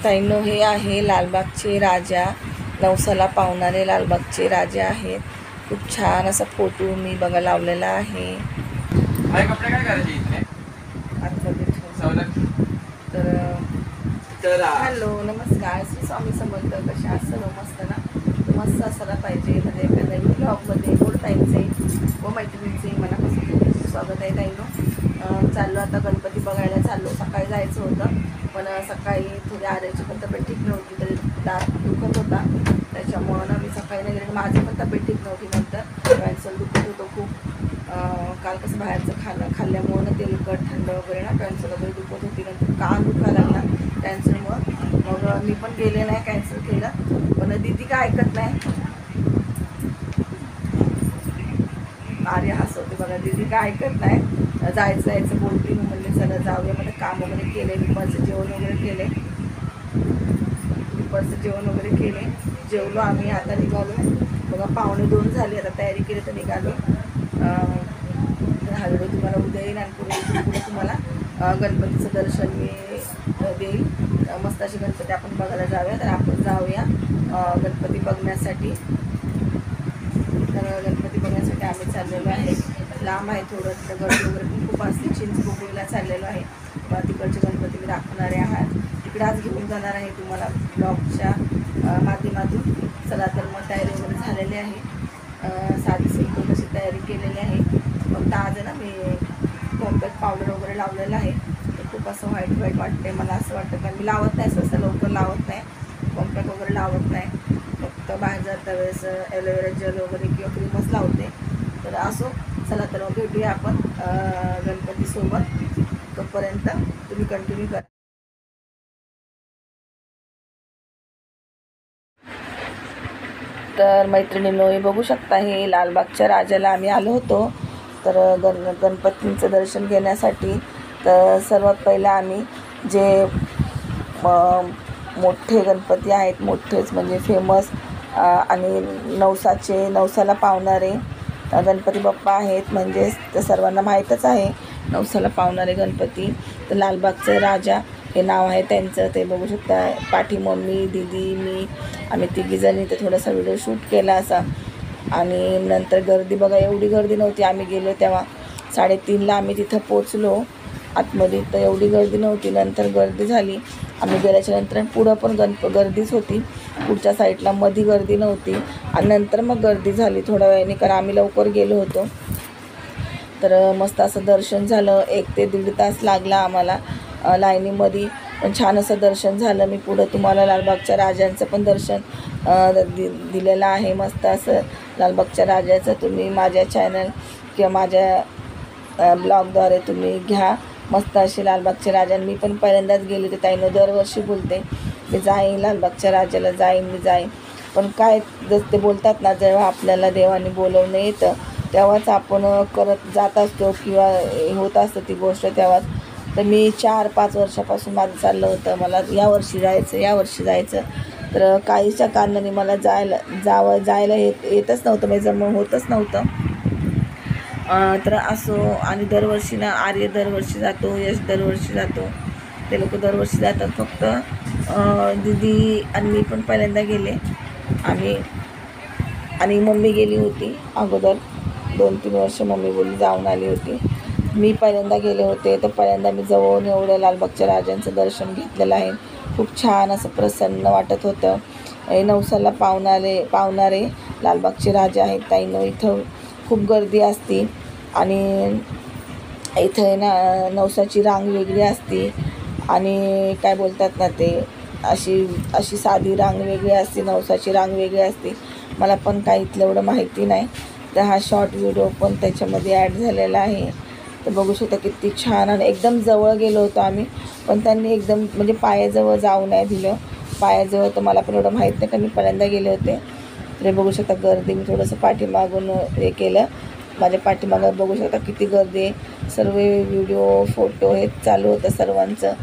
ताईंनो, हे आहे लालबागचे राजा, नवसाला पावणारे लालबागचे राजा आहेत. खूप छान असा फोटो मी बघा लावलेला आहे. कपडे काय करायचे इथे तर हॅलो, नमस्कार, श्री स्वामी समर्थ. कशा असं मस्त ना, मस्त असायला पाहिजे. म्हणजे एका नवीन ब्लॉगमध्ये गोड ताईंचे व मैत्रिणींचे मनापासून स्वागत आहे. ताईंनो, चाललो आता गणपती बघायला चाललो. सकाळी जायचं होतं, पण सकाळी थोडी आऱ्याची पण तब्येत ठीक नव्हती, तरी दात दुखत होता. त्याच्यामुळं ना मी सकाळी नाही गेले. माझी पण तब्येत ठीक नव्हती, नंतर कॅन्सर दुखत होतं खूप. काल कसं बाहेरचं खाल्ल्यामुळं ना तेलकट थंड वगैरे ना कॅन्सर वगैरे दुखत होती. नंतर कान दुखायला लागला कॅन्सरमुळं. मग मी पण गेले नाही, कॅन्सल केलं. पण दीदी काय ऐकत नाही. आर्य हसवते बघा, दीदी काय ऐकत नाही. जायचं बोलते. मी म्हणले चला जाऊया. मला काम वगैरे केले, दुपारचं जेवण वगैरे केले. जेवलो आम्ही. आता निघालो बघा, 1:45 झाले. आता तयारी केली तर निघालो. हळूहळू तुम्हाला उद्या येईल आणि पुढे तुम्हाला गणपतीचं दर्शन मी देईल. मस्त अशी गणपती आपण बघायला जाऊया. तर आपण जाऊया गणपती बघण्यासाठी. तर गणपती बघण्यासाठी आम्ही चाललेलो आहे. लांब आहे थोडं, तिथं गर्दी वगैरे पण खूप असते. चिंचपोकळीला चाललेलो आहे. तिकडचे गणपती मी दाखवणारे आहात. तिकडे आज घेऊन जाणार आहे तुम्हाला ब्लॉगच्या माध्यमातून. चला तर मग तयारी वगैरे झालेली आहे. साधी सिंपल अशी तयारी केलेली आहे. फक्त आज ना मी कॉम्पॅक्ट पावडर वगैरे लावलेलं आहे. तर खूप असं व्हाईट वाटते मला. असं वाटतं कारण मी लावत नाही, सहसा लवकर लावत नाही, कॉम्पॅक्ट वगैरे लावत नाही. फक्त बाहेर जाता वेळेस ॲलोवेरा जेल वगैरे किंवा क्रीमच लावते. तर असो, चला तर मग भेटूया आपण गणपतीसोबत. तोपर्यंत तुम्ही कंटिन्यू करा. तर मैत्रिणींनो, हे बघू शकता, हे लालबागच्या राजाला आम्ही आलो होतो. तर गणपतींचं दर्शन घेण्यासाठी. तर सर्वात पहिला आम्ही जे मोठे गणपती आहेत, मोठेच म्हणजे फेमस आणि नवसाला पावणारे गणपती बाप्पा आहेत. म्हणजेच ते सर्वांना माहीतच आहे, नवसाला पावणारे गणपती. तर लालबागचे राजा हे नाव आहे त्यांचं. ते बघू शकता. पाठी मम्मी, दीदी, मी, आम्ही तिघीजणी ते थोडासा व्हिडिओ शूट केला असा. आणि नंतर गर्दी बघा, एवढी गर्दी नव्हती. आम्ही गेलो तेव्हा 3:30ला आम्ही तिथं पोचलो आतमध्ये. तर एवढी गर्दी नव्हती. नंतर गर्दी झाली. आम्ही गेल्याच्या नंतर पुढं पण गर्दीच होती. पुढच्या साईडला मध्ये गर्दी नव्हती. आणि नंतर मग गर्दी झाली थोड्या वेळाने, कारण आम्ही लवकर गेलो होतो. तर मस्त असं दर्शन झालं. 1 ते 1.5 तास लागला आम्हाला लाईनीमध्ये. पण छान असं दर्शन झालं. मी पुढं तुम्हाला लालबागच्या राजांचं पण दर्शन दिलेलं आहे. मस्त असं लालबागच्या राजाचं तुम्ही माझ्या चॅनल किंवा माझ्या ब्लॉगद्वारे तुम्ही घ्या. मस्त अशी लालबागच्या राजा. मी पण पहिल्यांदाच गेले होते. ताईनं दरवर्षी बोलते मी जाईन लालबागच्या राजाला, मी जाईन. पण काय जसं ते बोलतात ना, जेव्हा आपल्याला देवाने बोलवणं येतं तेव्हाच आपण करत जात असतो किंवा होत असतं ती गोष्ट तेव्हाच. तर मी 4-5 वर्षापासून माझं चाललं होतं, मला यावर्षी जायचं. तर काहीच्या कारणाने मला जायला येतच नव्हतं, म्हणजे जमणं होतच नव्हतं. तर असो. आणि दरवर्षी ना, आर्य दरवर्षी जातो, यश दरवर्षी जातो, ते लोक दरवर्षी जातात. फक्त दीदी आणि मी पण पहिल्यांदा गेले. आणि मम्मी गेली होती अगोदर 2-3 वर्ष. मम्मी बोलली जाऊन आली होती. मी पहिल्यांदा गेले होते. तर पहिल्यांदा मी जवळून एवढं लालबागच्या राजांचं दर्शन घेतलेलं आहे. खूप छान असं प्रसन्न वाटत होतं. हे नवसाला पावणारे लालबागचे राजा आहेत. ताईंनो, इथं खूप गर्दी असते. आणि इथं ना नवसाची रांग वेगळी असते आणि काय बोलतात ना, ते अशी साधी रांग वेगळी असते, नवसाची रांग वेगळी असते. मला पण काही इथलं एवढं माहिती नाही. तर हा शॉर्ट व्हिडिओ पण त्याच्यामध्ये ॲड झालेला आहे. तर बघू शकता किती छान. आणि एकदम जवळ गेलो होतो आम्ही, पण त्यांनी एकदम म्हणजे पायाजवळ जाऊ नाही दिलं. पायाजवळ तर मला पण एवढं माहीत नाही, कारण मी पहिल्यांदा गेले होते. तर बघू शकता गर्दी. मी थोडंसं पाठीमागून हे केलं. माझ्या पाठीमागं बघू शकता किती गर्दी आहे. सर्व व्हिडिओ फोटो हे चालू होतं सर्वांचं.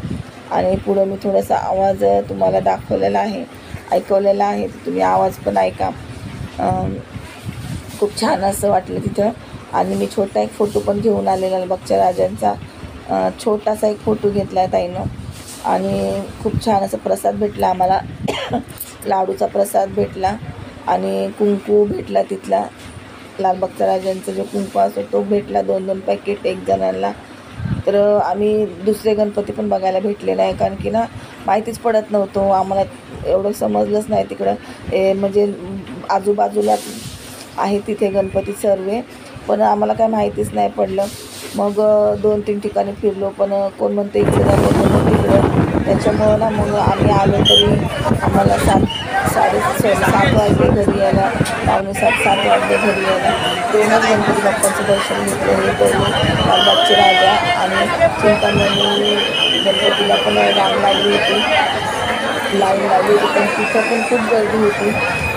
आणि पुढं मी थोडासा आवाज तुम्हाला ऐकवलेला आहे. तर तुम्ही आवाज पण ऐका. खूप छान असं वाटलं तिथं. आणि मी छोटा एक फोटो पण घेऊन आलेला लालबागच्या राजांचा. छोटासा एक फोटो घेतला आहे ताईनं. आणि खूप छान असं प्रसाद भेटला आम्हाला. लाडूचा प्रसाद भेटला आणि कुंकू भेटला तिथला. लालबागच्या राजांचा जो कुंकू असतो तो भेटला, 2-2 पॅकेट एक जणांना. तर आम्ही दुसरे गणपती पण बघायला भेटले नाही, कारण की ना माहितीच पडत नव्हतं आम्हाला, एवढं समजलंच नाही तिकडं म्हणजे आजूबाजूला आहे तिथे गणपती सर्व, पण आम्हाला काय माहितीच नाही पडलं. मग 2-3 ठिकाणी फिरलो, पण कोण म्हणतं इकडे जा, कोण म्हणतं तिकडं. त्याच्यामुळं ना मग आम्ही आलो तरी आम्हाला 7 वाजले घरी यायला, 7:45 वाजले घरी यायला. 2च गणपती बाप्पांचं दर्शन घेतलं. हे पहिले लालबागचे राजा आणि चिंतामणी गणपतीला पण रांग लागली होती, लाईन लागली होती, पण तिथं पण खूप गर्दी होती.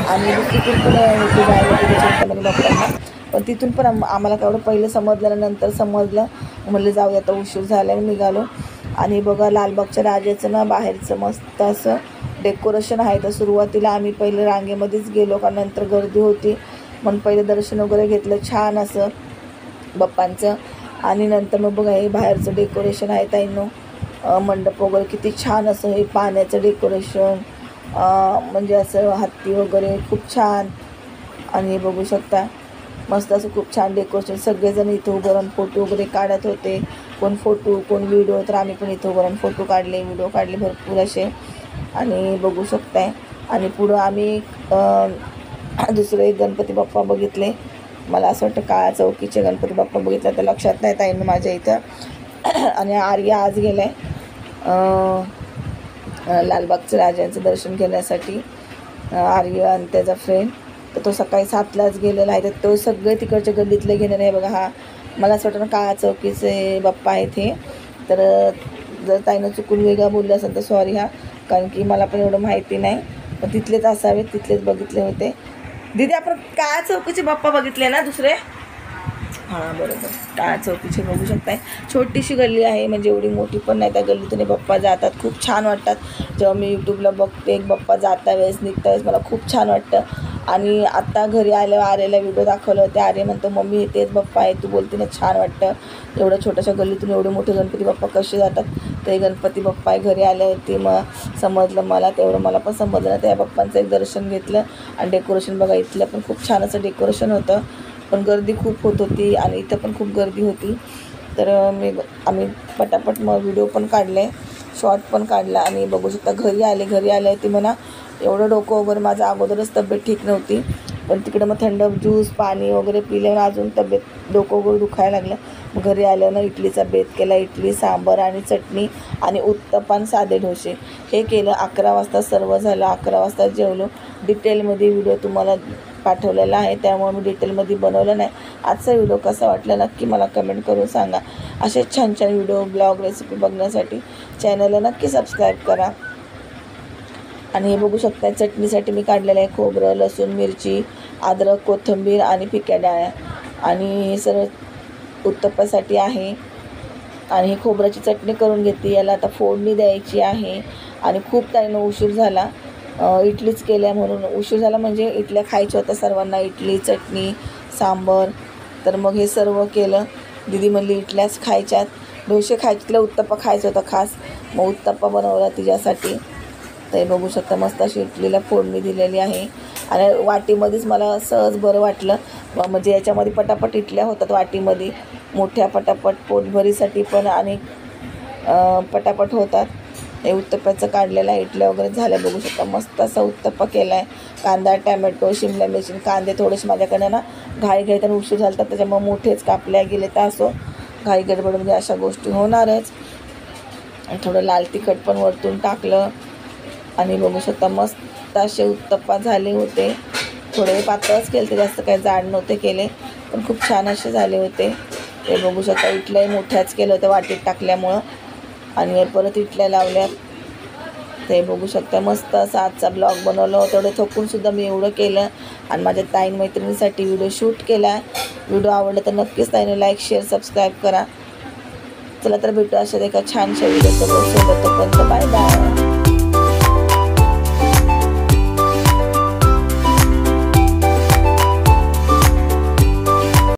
आणि दुसरीकडून पण होती जायला तिथे चिंतामणी बाप्पांना, पण तिथून पण आम्हाला तेवढं पहिलं समजलं, नंतर समजलं. म्हणलं जाऊ आता उशीर झाल्याने निघालो. आणि बघा लालबागच्या राजाचं ना बाहेरचं मस्त असं डेकोरेशन आहे. तर सुरुवातीला आम्ही पहिले रांगेमध्येच गेलो, का नंतर गर्दी होती म्हणून पहिलं दर्शन वगैरे घेतलं छान असं बाप्पांचं. आणि नंतर मग बघा हे बाहेरचं डेकोरेशन आहे ताईंनो, मंडप वगैरे किती छान असं, हे पाण्याचं डेकोरेशन, म्हणजे असं हत्ती वगैरे खूप छान. आणि हे बघू शकता मस्त असं खूप छान डेकोरेशन. सगळेजण इथं उभं राहून फोटो वगैरे काढत होते, कोण फोटो कोण व्हिडिओ. तर आम्ही पण इथं उभं राहून फोटो काढले, व्हिडिओ काढले भरपूर असे. आणि बघू शकताय. आणि पुढं आम्ही दुसरे गणपती बाप्पा बघितले. मला असं वाटतं काळा चौकीचे गणपती बाप्पा बघितलं, तर लक्षात नाही ताईंनो माझ्या इथं. आणि आर्या आज गेला आहे लालबागच्या राजांचं दर्शन घेण्यासाठी, आर्य आणि त्याचा फ्रेंड. तर तो सकाळी 7लाच गेलेला आहे. तर तो सगळे तिकडच्या गल्लीतले घेणार आहे. बघा हा मला असं वाटतं ना काळा चौकीचे बाप्पा आहेत हे. तर जर ताईनं चुकून वेगळा बोललं असेल तर सॉरी हा, कारण की मला पण एवढं माहिती नाही, पण तिथलेच असावेत, तिथलेच बघितले होते. दीदी आपण काळा चौकीचे बाप्पा बघितले ना दुसरे? हां बरोबर, काळा चौकीचे बघू शकताय. छोटीशी गल्ली आहे, म्हणजे एवढी मोठी पण नाही. त्या गल्लीतून बाप्पा जातात, खूप छान वाटतात. जेव्हा मी यूट्यूबला बघते एक बाप्पा जाता वेळेस निघता वेळेस मला खूप छान वाटतं. आणि आत्ता घरी आल्यावर आर्याला व्हिडिओ दाखवलं होते. आर्य म्हणतो मम्मी तेच बाप्पा आहे, तू बोलते ना छान वाटतं. एवढं छोट्याशा गल्लीतून एवढे मोठे गणपती बाप्पा कसे जातात. ते गणपती बाप्पा आहे. घरी आल्यावरती मग समजलं मला, तेवढं मला पण समजलं. त्या बाप्पांचं एक दर्शन घेतलं. आणि डेकोरेशन बघा इथलं पण खूप छान असं डेकोरेशन होतं, पण गर्दी खूप होत होती आणि इथं पण खूप गर्दी होती. तर आम्ही पटापट मग व्हिडिओ पण काढले, शॉर्ट पण काढला. आणि बघू शकता घरी आले ती म्हणा एवढं डोकं वगैरे माझं अगोदरच तब्येत ठीक नव्हती, पण तिकडे मग थंड ज्यूस पाणी वगैरे पिल्यावर अजून तब्येत डोकं वगैरे दुखायला लागलं. मग घरी आल्यानं इडलीचा बेत केला, इडली सांबार आणि चटणी आणि उत्तप्पा आणि साधे डोसे हे केलं. 11 वाजता सर्व झालं, 11 वाजता जेवलो. डिटेलमध्ये व्हिडिओ तुम्हाला पाठवलेला आहे, त्यामुळे मी डिटेलमध्ये बनवलं नाही. आजचा व्हिडिओ कसा वाटला नक्की मला कमेंट करून सांगा. असे छान छान व्हिडिओ ब्लॉग रेसिपी बघण्यासाठी चॅनलला नक्की सबस्क्राईब करा. आणि हे बघू शकता चटणीसाठी मी काढलेलं आहे खोबरं, लसूण, मिरची, अद्रक, कोथिंबीर आणि पिक्या डाळ्या. आणि हे सर्व उत्तप्पासाठी आहे. आणि ही खोबऱ्याची चटणी करून घेतली, याला आता फोडणी द्यायची आहे. आणि खूप टाईम उशीर झाला, इडलीच केल्या म्हणून उशीर झाला, म्हणजे इडल्या खायच्या होत्या सर्वांना, इडली चटणी सांबर. तर मग हे सर्व केलं. दीदी म्हणली इडल्याच खायच्यात, डोसे खायचे, तिला उत्तप्पा खायचा होता खास, मग उत्तप्पा बनवला तिच्यासाठी. तर बघू शकता मस्त अशी इडलीला फोडणी दिलेली आहे. आणि वाटीमध्येच मला सहज बरं वाटलं, म्हणजे याच्यामध्ये पटापट इडल्या होतात वाटीमध्ये, मोठ्या पटापट पोटभरीसाठी पण आणि पटापट होतात. हे उत्तप्प्याचं काढलेलं आहे, इडल्या वगैरे झाल्या. बघू शकता मस्त असा उत्तप्पा केला आहे. कांदा, टॅमॅटो, शिमला मिरची, कांदे थोडेसे माझ्याकडे ना घाई घाईताना उशीर झाला, त्याच्यामुळे मोठेच कापल्या गेले. तर असो घाई गडबडमध्ये अशा गोष्टी होणारच. आणि थोडं लाल तिखट पण वरतून टाकलं. आणि बघू शकता मस्त असे उत्तप्पा झाले होते. थोडे पातळच केले, ते जास्त काही जाड नव्हते केले, पण खूप छान असे झाले होते. ते बघू शकता इडल्याही मोठ्याच केलं होतं वाटीत टाकल्यामुळं. आणि परत इडल्या लावल्यात. ते बघू शकता मस्त असा आजचा ब्लॉग बनवला होता. तेवढं थकूनसुद्धा मी एवढं केलं. आणि माझ्या ताईन मैत्रिणीसाठी व्हिडिओ शूट केला आहे. व्हिडिओ आवडला तर नक्कीच ताईने लाईक शेअर सबस्क्राईब करा. चला तर भेटू अशा एका छानशा व्हिडिओसोबत. तोपर्यंत बाय बाय.